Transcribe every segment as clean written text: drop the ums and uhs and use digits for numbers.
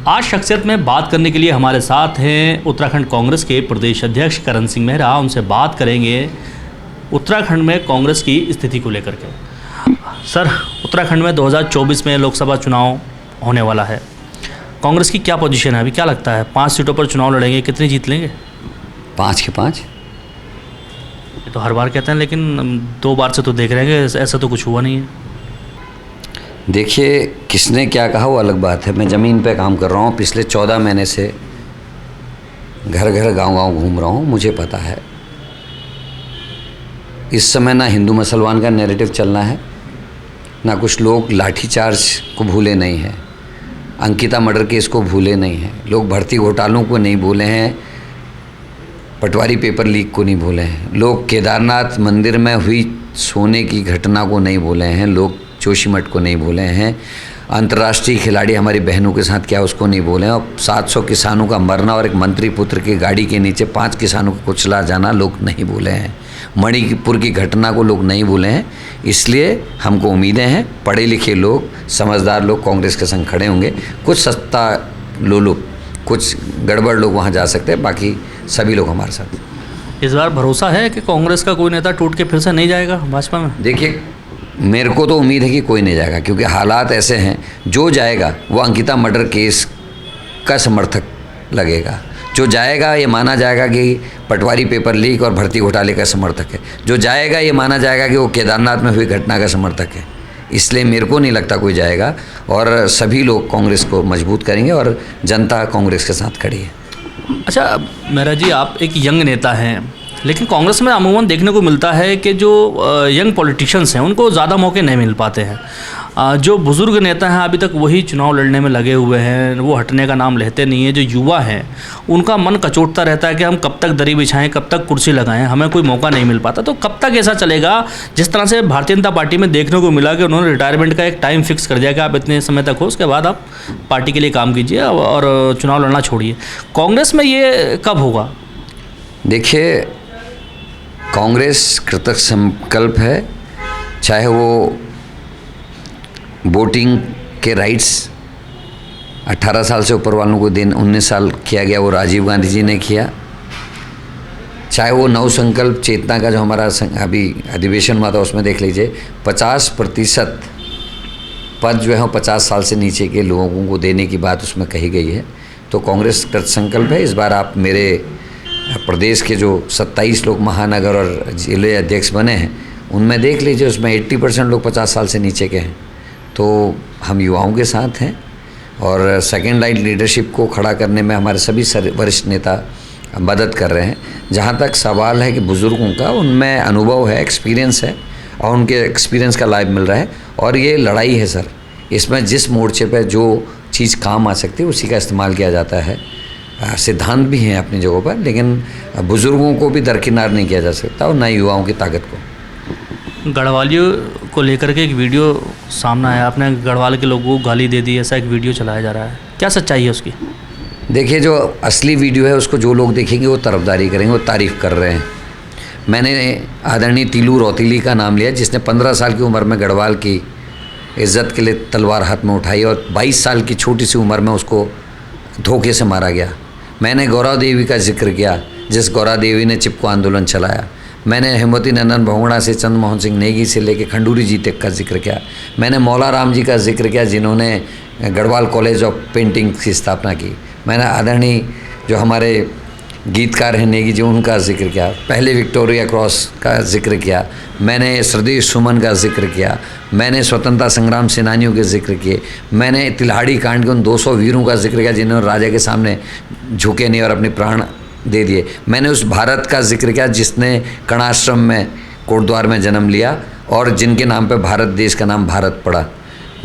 आज शख्सियत में बात करने के लिए हमारे साथ हैं उत्तराखंड कांग्रेस के प्रदेश अध्यक्ष करण सिंह मेहरा। उनसे बात करेंगे उत्तराखंड में कांग्रेस की स्थिति को लेकर के। सर, उत्तराखंड में 2024 में लोकसभा चुनाव होने वाला है, कांग्रेस की क्या पोजीशन है अभी, क्या लगता है? 5 सीटों पर चुनाव लड़ेंगे, कितनी जीत लेंगे? 5 के 5। ये तो हर बार कहते हैं, लेकिन 2 बार से तो देख रहे हैं ऐसा तो कुछ हुआ नहीं है। देखिए, किसने क्या कहा वो अलग बात है। मैं ज़मीन पे काम कर रहा हूँ, पिछले 14 महीने से घर घर गांव-गांव घूम रहा हूँ, मुझे पता है। इस समय ना हिंदू मुसलमान का नैरेटिव चलना है, ना कुछ लोग लाठीचार्ज को भूले नहीं हैं, अंकिता मर्डर केस को भूले नहीं हैं, लोग भर्ती घोटालों को नहीं भूले हैं, पटवारी पेपर लीक को नहीं भूले हैं, लोग केदारनाथ मंदिर में हुई सोने की घटना को नहीं भूले हैं, लोग जोशीमठ को नहीं भूले हैं, अंतर्राष्ट्रीय खिलाड़ी हमारी बहनों के साथ क्या उसको नहीं भूले हैं, और 700 किसानों का मरना और एक मंत्री पुत्र की गाड़ी के नीचे 5 किसानों को कुचला जाना लोग नहीं भूले हैं, मणिपुर की घटना को लोग नहीं भूले हैं। इसलिए हमको उम्मीदें हैं, पढ़े लिखे लोग, समझदार लोग कांग्रेस के संग खड़े होंगे। कुछ सत्ता लोलुप, कुछ गड़बड़ लोग वहाँ जा सकते हैं, बाकी सभी लोग हमारे साथ। इस बार भरोसा है कि कांग्रेस का कोई नेता टूट के फिर से नहीं जाएगा भाजपा में? देखिए, मेरे को तो उम्मीद है कि कोई नहीं जाएगा, क्योंकि हालात ऐसे हैं, जो जाएगा वो अंकिता मर्डर केस का समर्थक लगेगा, जो जाएगा ये माना जाएगा कि पटवारी पेपर लीक और भर्ती घोटाले का समर्थक है, जो जाएगा ये माना जाएगा कि वो केदारनाथ में हुई घटना का समर्थक है। इसलिए मेरे को नहीं लगता कोई जाएगा, और सभी लोग कांग्रेस को मजबूत करेंगे और जनता कांग्रेस के साथ खड़ी है। अच्छा मेहरा जी, आप एक यंग नेता हैं, लेकिन कांग्रेस में अमूमन देखने को मिलता है कि जो यंग पॉलिटिशियंस हैं उनको ज़्यादा मौके नहीं मिल पाते हैं। जो बुज़ुर्ग नेता हैं अभी तक वही चुनाव लड़ने में लगे हुए हैं, वो हटने का नाम लेते नहीं है। जो युवा हैं उनका मन कचोटता रहता है कि हम कब तक दरी बिछाएं, कब तक कुर्सी लगाएं, हमें कोई मौका नहीं मिल पाता। तो कब तक ऐसा चलेगा? जिस तरह से भारतीय जनता पार्टी में देखने को मिला कि उन्होंने रिटायरमेंट का एक टाइम फिक्स कर दिया कि आप इतने समय तक हो, उसके बाद आप पार्टी के लिए काम कीजिए और चुनाव लड़ना छोड़िए। कांग्रेस में ये कब होगा? देखिए, कांग्रेस कृतज्ञ संकल्प है, चाहे वो वोटिंग के राइट्स 18 साल से ऊपर वालों को 19 साल किया गया, वो राजीव गांधी जी ने किया, चाहे वो नव संकल्प चेतना का जो हमारा अभी अधिवेशन हुआ था उसमें देख लीजिए 50% पद जो है 50 साल से नीचे के लोगों को देने की बात उसमें कही गई है। तो कांग्रेस कृत संकल्प है। इस बार आप मेरे प्रदेश के जो 27 लोग महानगर और जिले अध्यक्ष बने हैं उनमें देख लीजिए, उसमें 80% लोग 50 साल से नीचे के हैं। तो हम युवाओं के साथ हैं, और सेकेंड लाइन लीडरशिप को खड़ा करने में हमारे सभी वरिष्ठ नेता मदद कर रहे हैं। जहाँ तक सवाल है कि बुज़ुर्गों का, उनमें अनुभव है, एक्सपीरियंस है, और उनके एक्सपीरियंस का लाभ मिल रहा है। और ये लड़ाई है सर, इसमें जिस मोर्चे पर जो चीज़ काम आ सकती है उसी का इस्तेमाल किया जाता है। सिद्धांत भी हैं अपनी जगह पर, लेकिन बुज़ुर्गों को भी दरकिनार नहीं किया जा सकता, और न युवाओं की ताकत को। गढ़वालियों को लेकर के एक वीडियो सामने आया, आपने गढ़वाल के लोगों को गाली दे दी, ऐसा एक वीडियो चलाया जा रहा है, क्या सच्चाई है उसकी? देखिए, जो असली वीडियो है उसको जो लोग देखेंगे वो तरफदारी करेंगे, वो तारीफ़ कर रहे हैं। मैंने आदरणीय तीलू रौतीली का नाम लिया, जिसने 15 साल की उम्र में गढ़वाल की इज्जत के लिए तलवार हाथ में उठाई, और 22 साल की छोटी सी उम्र में उसको धोखे से मारा गया। मैंने गौरा देवी का जिक्र किया, जिस गौरा देवी ने चिपको आंदोलन चलाया। मैंने हेमवती नंदन बहुगुणा से चंद्र मोहन सिंह नेगी से लेकर खंडूरी जी तक का जिक्र किया। मैंने मौला राम जी का जिक्र किया, जिन्होंने गढ़वाल कॉलेज ऑफ पेंटिंग की स्थापना की। मैंने आदरणीय जो हमारे गीतकार हैं नेगी जी, उनका जिक्र किया। पहले विक्टोरिया क्रॉस का जिक्र किया। मैंने श्रद्धेय सुमन का जिक्र किया। मैंने स्वतंत्रता संग्राम सेनानियों के जिक्र किए। मैंने तिल्हाड़ी कांड के उन 200 वीरों का जिक्र किया जिन्होंने राजा के सामने झुके नहीं और अपने प्राण दे दिए। मैंने उस भारत का जिक्र किया जिसने कणाश्रम में कोटद्वार में जन्म लिया और जिनके नाम पर भारत देश का नाम भारत पड़ा।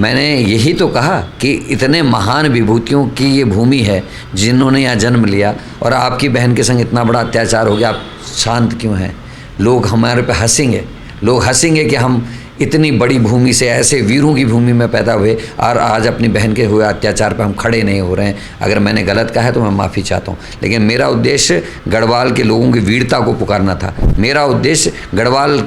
मैंने यही तो कहा कि इतने महान विभूतियों की ये भूमि है जिन्होंने यहाँ जन्म लिया, और आपकी बहन के संग इतना बड़ा अत्याचार हो गया, आप शांत क्यों हैं? लोग हमारे पे हंसेंगे, लोग हंसेंगे कि हम इतनी बड़ी भूमि से, ऐसे वीरों की भूमि में पैदा हुए और आज अपनी बहन के हुए अत्याचार पर हम खड़े नहीं हो रहे हैं। अगर मैंने गलत कहा है तो मैं माफ़ी चाहता हूँ, लेकिन मेरा उद्देश्य गढ़वाल के लोगों की वीरता को पुकारना था। मेरा उद्देश्य गढ़वाल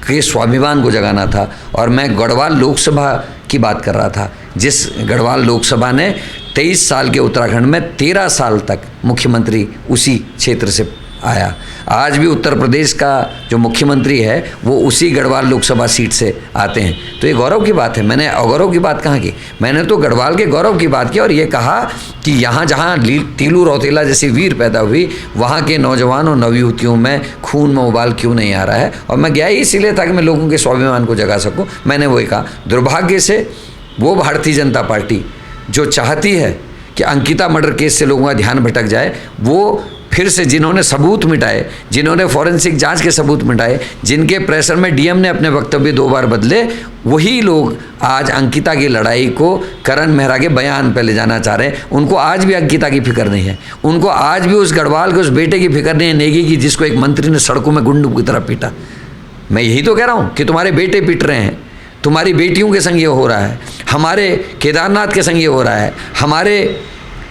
के स्वाभिमान को जगाना था, और मैं गढ़वाल लोकसभा की बात कर रहा था जिस गढ़वाल लोकसभा ने 23 साल के उत्तराखंड में 13 साल तक मुख्यमंत्री उसी क्षेत्र से आया। आज भी उत्तर प्रदेश का जो मुख्यमंत्री है वो उसी गढ़वाल लोकसभा सीट से आते हैं। तो ये गौरव की बात है। मैंने अगौरव की बात कहाँ की? मैंने तो गढ़वाल के गौरव की बात की और ये कहा कि यहाँ जहाँ तीलू रौतेला जैसी वीर पैदा हुई, वहाँ के नौजवान और नवयुवतियों में खून में उबाल क्यों नहीं आ रहा है। और मैं गया ही इसीलिए ताकि मैं लोगों के स्वाभिमान को जगा सकूँ। मैंने वही कहा। दुर्भाग्य से वो भारतीय जनता पार्टी जो चाहती है कि अंकिता मर्डर केस से लोगों का ध्यान भटक जाए, वो फिर से जिन्होंने सबूत मिटाए, जिन्होंने फॉरेंसिक जांच के सबूत मिटाए, जिनके प्रेशर में डीएम ने अपने वक्तव्य 2 बार बदले, वही लोग आज अंकिता की लड़ाई को करण मेहरा के बयान पे ले जाना चाह रहे हैं। उनको आज भी अंकिता की फिक्र नहीं है। उनको आज भी उस गढ़वाल के उस बेटे की फिक्र नहीं है, नेगी की, जिसको एक मंत्री ने सड़कों में गुंडों की तरह पीटा। मैं यही तो कह रहा हूँ कि तुम्हारे बेटे पीट रहे हैं, तुम्हारी बेटियों के संग ये हो रहा है, हमारे केदारनाथ के संग ये हो रहा है, हमारे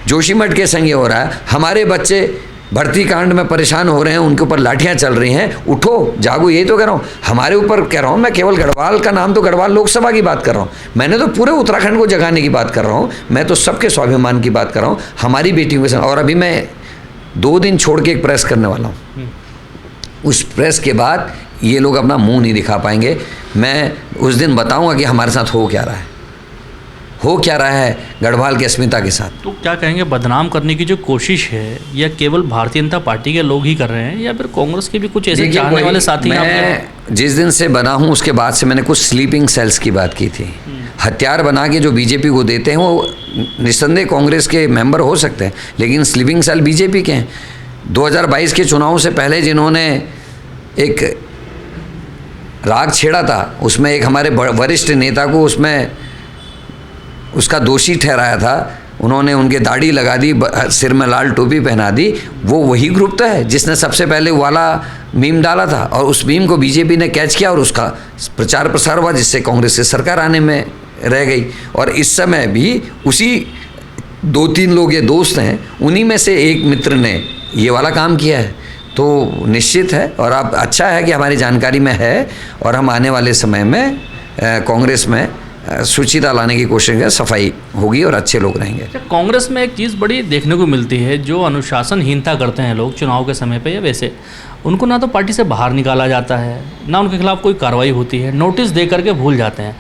जोशीमठ के संग ये हो रहा है, हमारे बच्चे भर्ती कांड में परेशान हो रहे हैं, उनके ऊपर लाठियां चल रही हैं। उठो जागो, यही तो कह रहा हूँ। हमारे ऊपर कह रहा हूँ, मैं केवल गढ़वाल का नाम तो गढ़वाल लोकसभा की बात कर रहा हूँ, मैंने तो पूरे उत्तराखंड को जगाने की बात कर रहा हूँ। मैं तो सबके स्वाभिमान की बात कर रहा हूँ, हमारी बेटियों के संग। और अभी मैं 2 दिन छोड़ के एक प्रेस करने वाला हूँ। उस प्रेस के बाद ये लोग अपना मुंह नहीं दिखा पाएंगे। मैं उस दिन बताऊँगा कि हमारे साथ हो क्या रहा है गढ़वाल की अस्मिता के साथ। तो क्या कहेंगे, बदनाम करने की जो कोशिश है या केवल भारतीय जनता पार्टी के लोग ही कर रहे हैं या फिर कांग्रेस के भी कुछ ऐसे चाहने वाले साथी? मैं जिस दिन से बना हूँ उसके बाद से मैंने कुछ स्लीपिंग सेल्स की बात की थी। हथियार बना के जो बीजेपी को देते हैं वो निस्संदेह कांग्रेस के मेंबर हो सकते हैं, लेकिन स्लीपिंग सेल बीजेपी के हैं। 2022 के चुनाव से पहले जिन्होंने एक राग छेड़ा था, उसमें एक हमारे वरिष्ठ नेता को उसमें उसका दोषी ठहराया था। उन्होंने उनके दाढ़ी लगा दी, सिर में लाल टोपी पहना दी। वो वही ग्रुप तो है जिसने सबसे पहले वाला मीम डाला था और उस मीम को बीजेपी ने कैच किया और उसका प्रचार प्रसार हुआ, जिससे कांग्रेस से सरकार आने में रह गई। और इस समय भी उसी 2-3 लोग ये दोस्त हैं, उन्हीं में से एक मित्र ने ये वाला काम किया है। तो निश्चित है और अब अच्छा है कि हमारी जानकारी में है और हम आने वाले समय में कांग्रेस में सुचिता लाने की कोशिश करें, सफाई होगी और अच्छे लोग रहेंगे। कांग्रेस में एक चीज़ बड़ी देखने को मिलती है, जो अनुशासनहीनता करते हैं लोग चुनाव के समय पे या वैसे, उनको ना तो पार्टी से बाहर निकाला जाता है, ना उनके खिलाफ कोई कार्रवाई होती है, नोटिस दे करके भूल जाते हैं।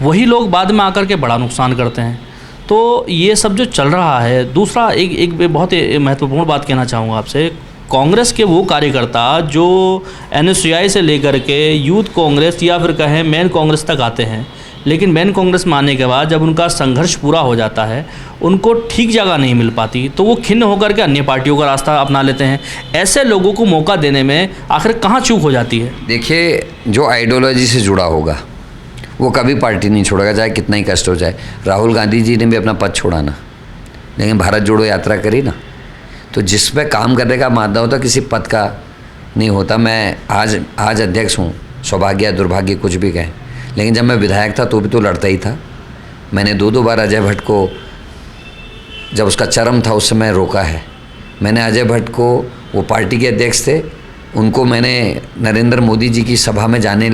वही लोग बाद में आकर के बड़ा नुकसान करते हैं। तो ये सब जो चल रहा है। दूसरा एक बहुत महत्वपूर्ण बात कहना चाहूँगा आपसे। कांग्रेस के वो कार्यकर्ता जो NSCI से लेकर के यूथ कांग्रेस या फिर कहें मेन कांग्रेस तक आते हैं, लेकिन मेन कांग्रेस में आने के बाद जब उनका संघर्ष पूरा हो जाता है, उनको ठीक जगह नहीं मिल पाती, तो वो खिन्न होकर के अन्य पार्टियों का रास्ता अपना लेते हैं। ऐसे लोगों को मौका देने में आखिर कहाँ चूक हो जाती है? देखिए, जो आइडियोलॉजी से जुड़ा होगा वो कभी पार्टी नहीं छोड़ेगा, चाहे कितना ही कष्ट हो जाए। राहुल गांधी जी ने भी अपना पद छोड़ा ना, लेकिन भारत जोड़ो यात्रा करी ना। तो जिस पे काम करने का मादा होता, किसी पद का नहीं होता। मैं आज अध्यक्ष हूँ, सौभाग्य या दुर्भाग्य कुछ भी कहें, लेकिन जब मैं विधायक था तो भी तो लड़ता ही था। मैंने 2 बार अजय भट्ट को, जब उसका चरम था उस समय रोका है। मैंने अजय भट्ट को, वो पार्टी के अध्यक्ष थे, उनको मैंने नरेंद्र मोदी जी की सभा में जाने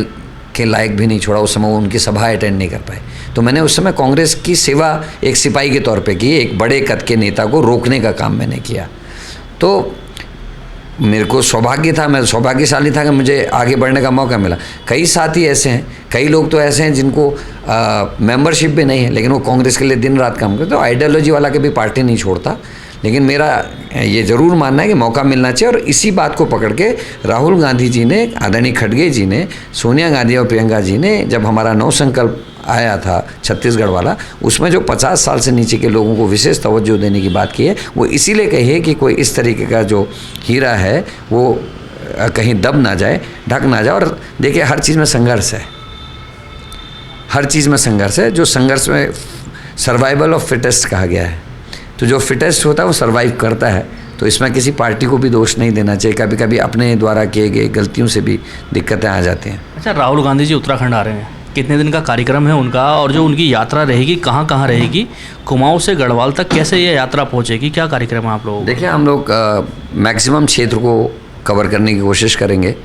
के लायक भी नहीं छोड़ा। उस समय वो उनकी सभा अटेंड नहीं कर पाए। तो मैंने उस समय कांग्रेस की सेवा एक सिपाही के तौर पे की। एक बड़े कद के नेता को रोकने का काम मैंने किया। तो मेरे को सौभाग्य था, मैं सौभाग्यशाली था कि मुझे आगे बढ़ने का मौका मिला। कई साथी ऐसे हैं, कई लोग तो ऐसे हैं जिनको मेंबरशिप भी नहीं है, लेकिन वो कांग्रेस के लिए दिन रात काम करते। तो आइडियोलॉजी वाला के भी पार्टी नहीं छोड़ता, लेकिन मेरा ये ज़रूर मानना है कि मौका मिलना चाहिए। और इसी बात को पकड़ के राहुल गांधी जी ने, आदरणीय खड़गे जी ने, सोनिया गांधी और प्रियंका जी ने, जब हमारा नौ संकल्प आया था छत्तीसगढ़ वाला, उसमें जो 50 साल से नीचे के लोगों को विशेष तवज्जो देने की बात की है, वो इसीलिए कही है कि कोई इस तरीके का जो हीरा है वो कहीं दब ना जाए, ढक ना जाए। और देखिए, हर चीज़ में संघर्ष है, हर चीज़ में संघर्ष है। जो संघर्ष में सर्वाइवल ऑफ फिटेस्ट कहा गया है, तो जो फिटेस्ट होता है वो सर्वाइव करता है। तो इसमें किसी पार्टी को भी दोष नहीं देना चाहिए। कभी कभी अपने द्वारा किए गए गलतियों से भी दिक्कतें आ जाती हैं। अच्छा, राहुल गांधी जी उत्तराखंड आ रहे हैं, कितने दिन का कार्यक्रम है उनका, और जो उनकी यात्रा रहेगी कहाँ कहाँ रहेगी, कुमाऊं से गढ़वाल तक कैसे ये यात्रा पहुँचेगी, क्या कार्यक्रम है आप लोगों? देखिए, हम लोग मैक्सिमम क्षेत्र को कवर करने की कोशिश करेंगे।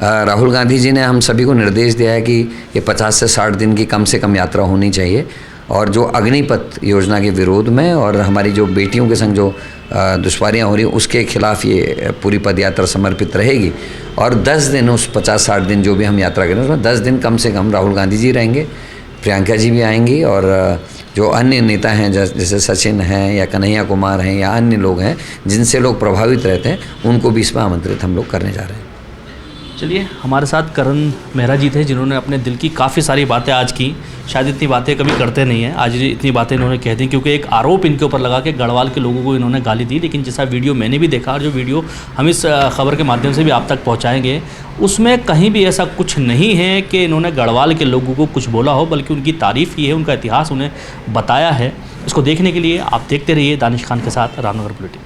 राहुल गांधी जी ने हम सभी को निर्देश दिया है कि ये 50 से 60 दिन की कम से कम यात्रा होनी चाहिए। और जो अग्निपथ योजना के विरोध में और हमारी जो बेटियों के संग जो दुश्वारियाँ हो रही उसके खिलाफ ये पूरी पदयात्रा समर्पित रहेगी। और 10 दिन, उस 50-60 दिन जो भी हम यात्रा करें उसमें 10 दिन कम से कम राहुल गांधी जी रहेंगे, प्रियंका जी भी आएंगी, और जो अन्य नेता हैं जैसे सचिन हैं या कन्हैया कुमार हैं या अन्य लोग हैं जिनसे लोग प्रभावित रहते हैं, उनको भी इसमें आमंत्रित हम लोग करने जा रहे हैं। चलिए, हमारे साथ करण मेहरा जी थे जिन्होंने अपने दिल की काफ़ी सारी बातें आज की। शायद इतनी बातें कभी करते नहीं हैं, आज इतनी बातें इन्होंने कह दी क्योंकि एक आरोप इनके ऊपर लगा कि गढ़वाल के लोगों को इन्होंने गाली दी। लेकिन जैसा वीडियो मैंने भी देखा और जो वीडियो हम इस खबर के माध्यम से भी आप तक पहुंचाएंगे, उसमें कहीं भी ऐसा कुछ नहीं है कि इन्होंने गढ़वाल के लोगों को कुछ बोला हो, बल्कि उनकी तारीफ़ की है, उनका इतिहास उन्हें बताया है। इसको देखने के लिए आप देखते रहिए दानिश खान के साथ रामनगर बुलेटिन।